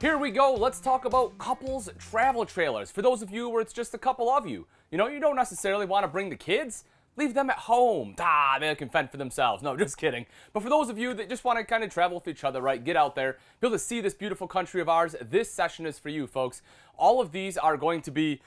Here we go. Let's talk about couples travel trailers. For those of you where it's just a couple of you, you don't necessarily want to bring the kids. Leave them at home. They can fend for themselves. No, just kidding. But for those of you that just want to kind of travel with each other, right, get out there, be able to see this beautiful country of ours, this session is for you, folks. All of these are going to be,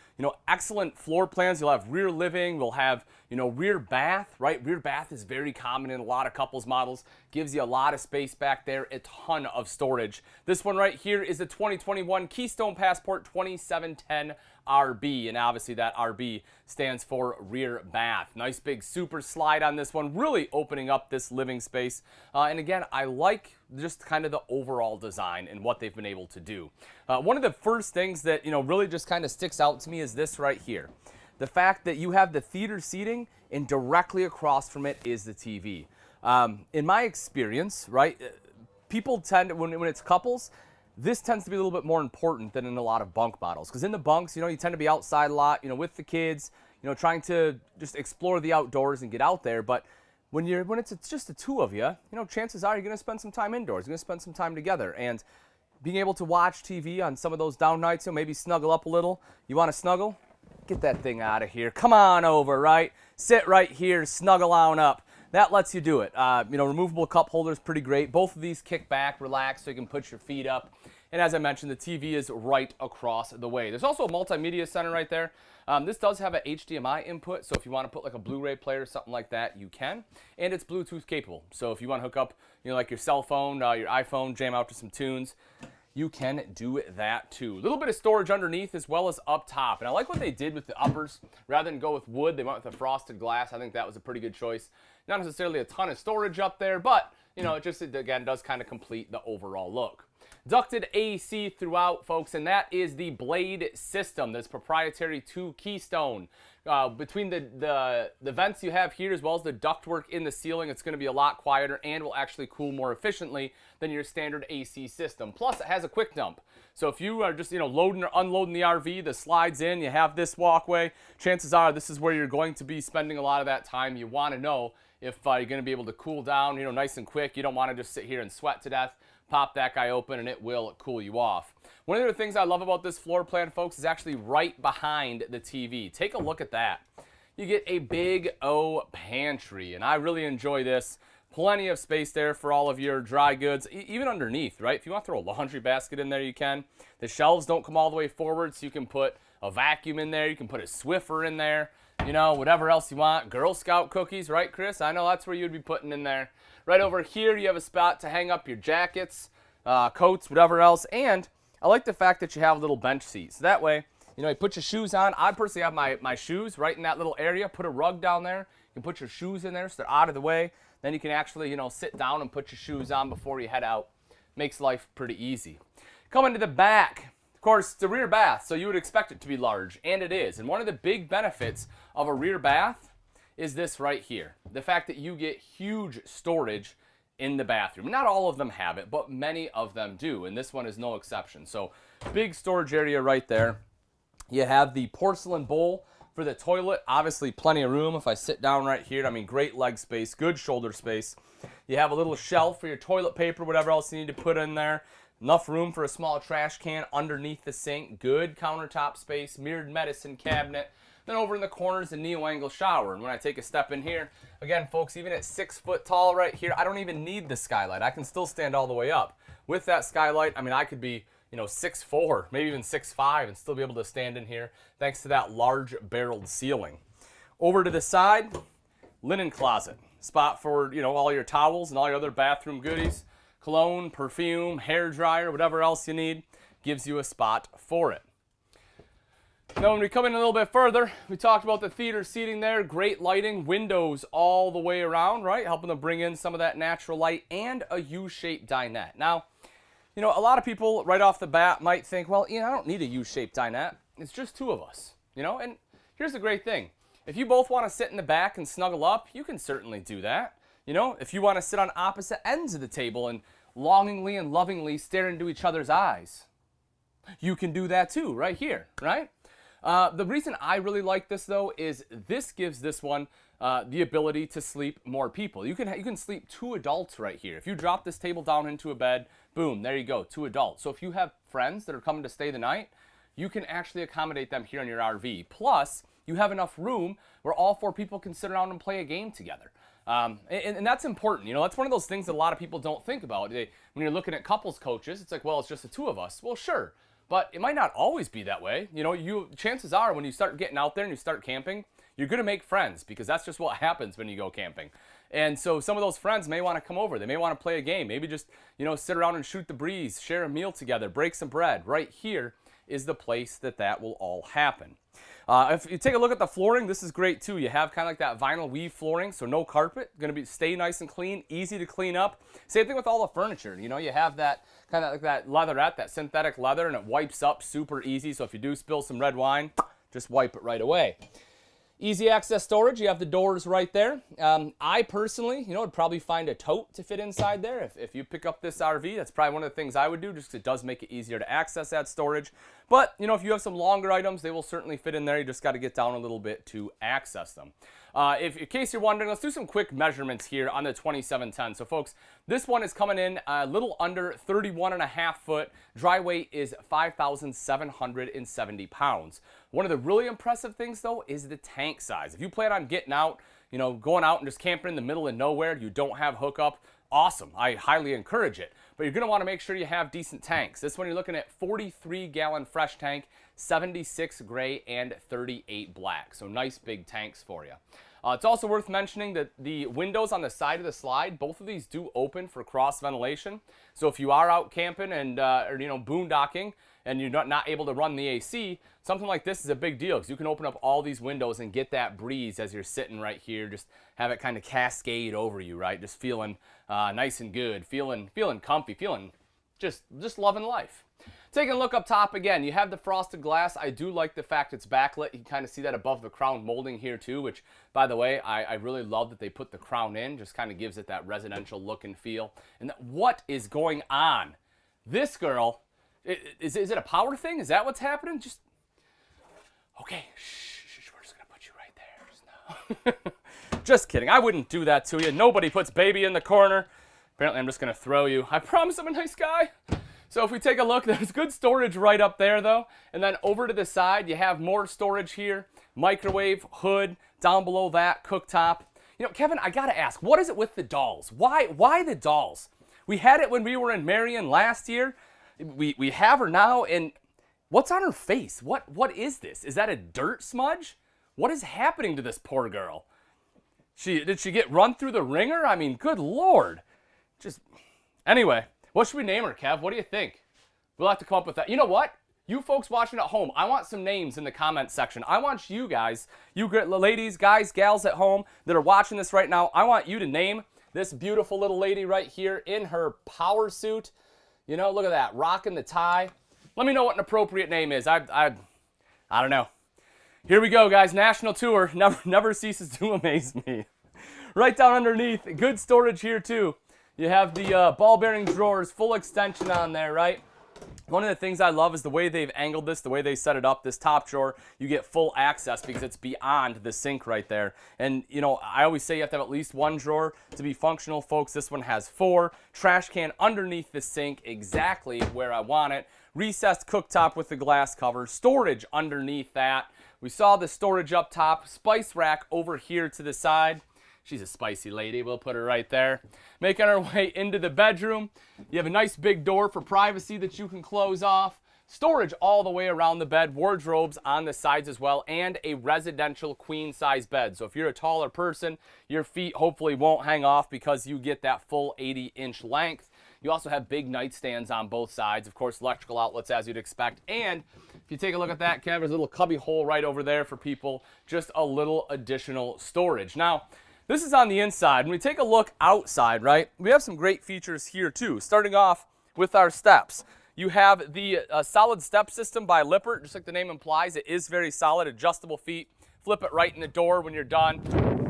excellent floor plans. You'll have rear living. We'll have, rear bath, right? Rear bath is very common in a lot of couples models. Gives you a lot of space back there, a ton of storage. This one right here is the 2021 Keystone Passport 2710 RB, and obviously that RB stands for rear bath. Nice big super slide on this one, really opening up this living space. And again, I like just kind of the overall design and what they've been able to do. One of the first things that, really just kind of sticks out to me is this right here. The fact that you have the theater seating and directly across from it is the TV. In my experience, right, people tend, when it's couples, this tends to be a little bit more important than in a lot of bunk models. Because in the bunks, you tend to be outside a lot, with the kids, trying to just explore the outdoors and get out there. But when it's just the two of you, chances are you're going to spend some time indoors. You're going to spend some time together. And being able to watch TV on some of those down nights, maybe snuggle up a little. You want to snuggle? Get that thing out of here. Come on over, right? Sit right here, snuggle on up. That lets you do it. Removable cup holders, pretty great. Both of these kick back, relax, so you can put your feet up. And as I mentioned, the TV is right across the way. There's also a Multimedia Center right there. This does have an HDMI input, so if you want to put like a Blu-ray player or something like that, you can. And it's Bluetooth capable. So if you want to hook up, like your cell phone, your iPhone, jam out to some tunes, you can do that too. A little bit of storage underneath as well as up top. And I like what they did with the uppers. Rather than go with wood, they went with a frosted glass. I think that was a pretty good choice. Not necessarily a ton of storage up there, but, it just, again, does kind of complete the overall look. Ducted AC throughout, folks, and that is the blade system that's proprietary to Keystone. Between the vents you have here as well as the ductwork in the ceiling, it's going to be a lot quieter and will actually cool more efficiently than your standard AC system. Plus, it has a quick dump. So if you are just, loading or unloading the RV, the slides in, you have this walkway, chances are this is where you're going to be spending a lot of that time. You want to know if you're going to be able to cool down, nice and quick. You don't want to just sit here and sweat to death. Pop that guy open and it will cool you off. One of the things I love about this floor plan, folks, is actually right behind the TV. Take a look at that. You get a big O pantry, and I really enjoy this. Plenty of space there for all of your dry goods, even underneath, right? If you want to throw a laundry basket in there, you can. The shelves don't come all the way forward, so you can put a vacuum in there. You can put a Swiffer in there, whatever else you want. Girl Scout cookies, right, Chris? I know that's where you'd be putting in there. Right over here, you have a spot to hang up your jackets, coats, whatever else. And I like the fact that you have a little bench seat. So that way, you put your shoes on. I personally have my shoes right in that little area. Put a rug down there. You can put your shoes in there so they're out of the way. Then you can actually, sit down and put your shoes on before you head out. Makes life pretty easy. Coming to the back. Of course, it's a rear bath, so you would expect it to be large, and it is. And one of the big benefits of a rear bath is this right here. The fact that you get huge storage in the bathroom. Not all of them have it, but many of them do, and this one is no exception. So big storage area right there. You have the porcelain bowl for the toilet. Obviously plenty of room. If I sit down right here, great leg space, good shoulder space. You have a little shelf for your toilet paper, whatever else you need to put in there. Enough room for a small trash can underneath the sink. Good countertop space, mirrored medicine cabinet. Then over in the corners, a neo-angle shower. And when I take a step in here, again, folks, even at 6 foot tall right here, I don't even need the skylight. I can still stand all the way up. With that skylight, I could be, 6'4", maybe even 6'5", and still be able to stand in here thanks to that large barreled ceiling. Over to the side, linen closet. Spot for, all your towels and all your other bathroom goodies. Cologne, perfume, hair dryer, whatever else you need, gives you a spot for it. Now, when we come in a little bit further, we talked about the theater seating there, great lighting, windows all the way around, right? Helping to bring in some of that natural light, and a U-shaped dinette. Now, a lot of people right off the bat might think, well, I don't need a U-shaped dinette. It's just two of us, and here's the great thing. If you both want to sit in the back and snuggle up, you can certainly do that. If you want to sit on opposite ends of the table and longingly and lovingly stare into each other's eyes, you can do that too, right here, right? The reason I really like this, though, is this gives this one the ability to sleep more people. You can sleep 2 adults right here. If you drop this table down into a bed, boom, there you go, 2 adults. So if you have friends that are coming to stay the night, you can actually accommodate them here in your RV. Plus, you have enough room where all 4 people can sit around and play a game together. And that's important. You know, that's one of those things that a lot of people don't think about. When you're looking at couples coaches, it's like, well, it's just the 2 of us. Well, sure. But it might not always be that way. You know, chances are when you start getting out there and you start camping, you're going to make friends because that's just what happens when you go camping. And so some of those friends may want to come over. They may want to play a game. Maybe just, you know, sit around and shoot the breeze, share a meal together, break some bread. Right here is the place that will all happen. If you take a look at the flooring, this is great too. You have kind of like that vinyl weave flooring, so no carpet. Going to stay nice and clean, easy to clean up. Same thing with all the furniture. You know, you have that kind of like that leatherette, that synthetic leather, and it wipes up super easy. So if you do spill some red wine, just wipe it right away. Easy access storage, you have the doors right there. I personally, you know, would probably find a tote to fit inside there. If you pick up this RV, that's probably one of the things I would do, just because it does make it easier to access that storage. But, you know, if you have some longer items, they will certainly fit in there. You just got to get down a little bit to access them. In case you're wondering, let's do some quick measurements here on the 2710. So, folks, this one is coming in a little under 31.5 foot. Dry weight is 5,770 pounds. One of the really impressive things, though, is the tank size. If you plan on getting out, you know, going out and just camping in the middle of nowhere, you don't have hookup, awesome. I highly encourage it. But you're going to want to make sure you have decent tanks. This one you're looking at 43-gallon fresh tank, 76 gray, and 38 black. So nice big tanks for you. It's also worth mentioning that the windows on the side of the slide, both of these do open for cross ventilation. So if you are out camping and or, you know, boondocking and you're not able to run the AC, something like this is a big deal because you can open up all these windows and get that breeze as you're sitting right here. Just have it kind of cascade over you, right? Just feeling nice and good, feeling comfy, feeling just loving life. Taking a look up top again, you have the frosted glass. I do like the fact it's backlit. You can kind of see that above the crown molding here too, which, by the way, I really love that they put the crown in. Just kind of gives it that residential look and feel. And what is going on? This girl, is it a power thing? Is that what's happening? Just, okay, shh, we're just going to put you right there. Just kidding. I wouldn't do that to you. Nobody puts baby in the corner. Apparently, I'm just going to throw you. I promise I'm a nice guy. So if we take a look, there's good storage right up there, though. And then over to the side, you have more storage here. Microwave, hood, down below that, cooktop. You know, Kevin, I got to ask, what is it with the dolls? Why the dolls? We had it when we were in Marion last year. We have her now, and what's on her face? What is this? Is that a dirt smudge? What is happening to this poor girl? Did she get run through the ringer? I mean, good Lord. Anyway. What should we name her, Kev? What do you think? We'll have to come up with that. You know what? You folks watching at home, I want some names in the comment section. I want you guys, you ladies, guys, gals at home that are watching this right now, I want you to name this beautiful little lady right here in her power suit. You know, look at that, rocking the tie. Let me know what an appropriate name is. I don't know. Here we go, guys. National tour never ceases to amaze me. Right down underneath, good storage here too. You have the ball bearing drawers, full extension on there, right? One of the things I love is the way they've angled this, the way they set it up. This top drawer, you get full access because it's beyond the sink right there. And, you know, I always say you have to have at least one drawer to be functional, folks. This one has 4. Trash can underneath the sink, exactly where I want it. Recessed cooktop with the glass cover. Storage underneath that. We saw the storage up top. Spice rack over here to the side. She's a spicy lady. We'll put her right there. Making our way into the bedroom. You have a nice big door for privacy that you can close off. Storage all the way around the bed. Wardrobes on the sides as well. And a residential queen size bed. So if you're a taller person, your feet hopefully won't hang off because you get that full 80-inch length. You also have big nightstands on both sides. Of course, electrical outlets as you'd expect. And if you take a look at that, Kev, there's a little cubby hole right over there for people. Just a little additional storage. Now, this is on the inside. When we take a look outside, right, we have some great features here too. Starting off with our steps. You have the solid step system by Lippert, just like the name implies. It is very solid, adjustable feet. Flip it right in the door when you're done.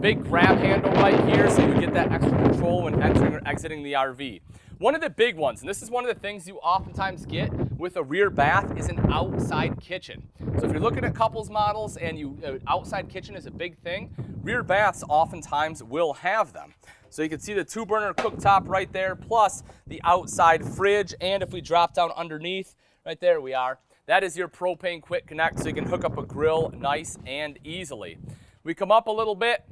Big grab handle right here so you get that extra control when entering or exiting the RV. One of the big ones, and this is one of the things you oftentimes get with a rear bath, is an outside kitchen. So if you're looking at couples models and outside kitchen is a big thing, rear baths oftentimes will have them. So you can see the 2-burner cooktop right there, plus the outside fridge. And if we drop down underneath, right there we are, that is your propane quick connect, so you can hook up a grill nice and easily. We come up a little bit,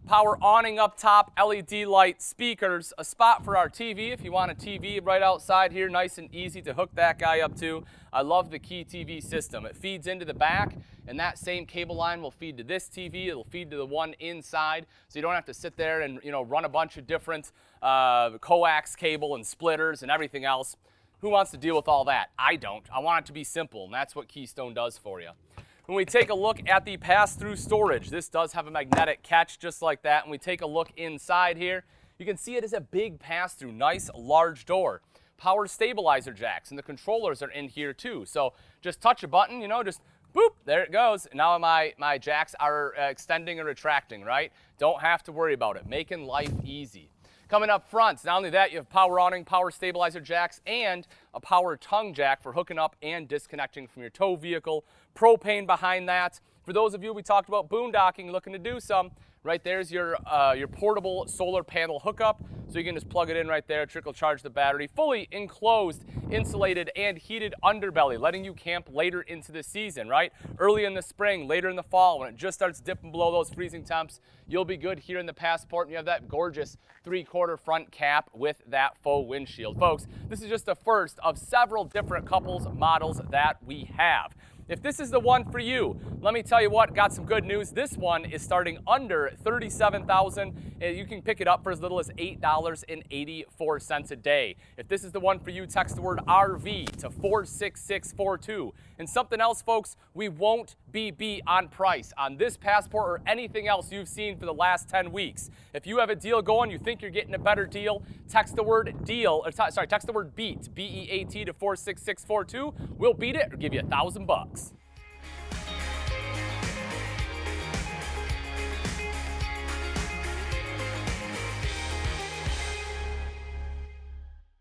power awning up top, LED light, speakers, a spot for our TV if you want a TV right outside here, nice and easy to hook that guy up to. I love the Key TV system. It feeds into the back, and that same cable line will feed to this TV. It'll feed to the one inside, so you don't have to sit there and run a bunch of different coax cable and splitters and everything else. Who wants to deal with all that? I don't. I want it to be simple, and that's what Keystone does for you. When we take a look at the pass-through storage, this does have a magnetic catch just like that. And we take a look inside here, you can see it is a big pass-through, nice large door. Power stabilizer jacks, and the controllers are in here too. So just touch a button, just boop, there it goes. And now my jacks are extending and retracting, right? Don't have to worry about it, making life easy. Coming up front, not only that, you have power awning, power stabilizer jacks, and a power tongue jack for hooking up and disconnecting from your tow vehicle. Propane behind that. For those of you we talked about boondocking, looking to do some, right there's your portable solar panel hookup. So you can just plug it in right there, trickle charge the battery. Fully enclosed, insulated, and heated underbelly, letting you camp later into the season, right? Early in the spring, later in the fall, when it just starts dipping below those freezing temps, you'll be good here in the Passport. And you have that gorgeous 3/4 front cap with that faux windshield. Folks, this is just the first of several different couples models that we have. If this is the one for you, let me tell you what, got some good news. This one is starting under $37,000, and you can pick it up for as little as $8.84 a day. If this is the one for you, text the word RV to 46642. And something else, folks, we won't be beat on price on this Passport or anything else you've seen for the last 10 weeks. If you have a deal going, you think you're getting a better deal, text the word deal, text the word beat, B-E-A-T to 46642. We'll beat it or give you $1,000 bucks.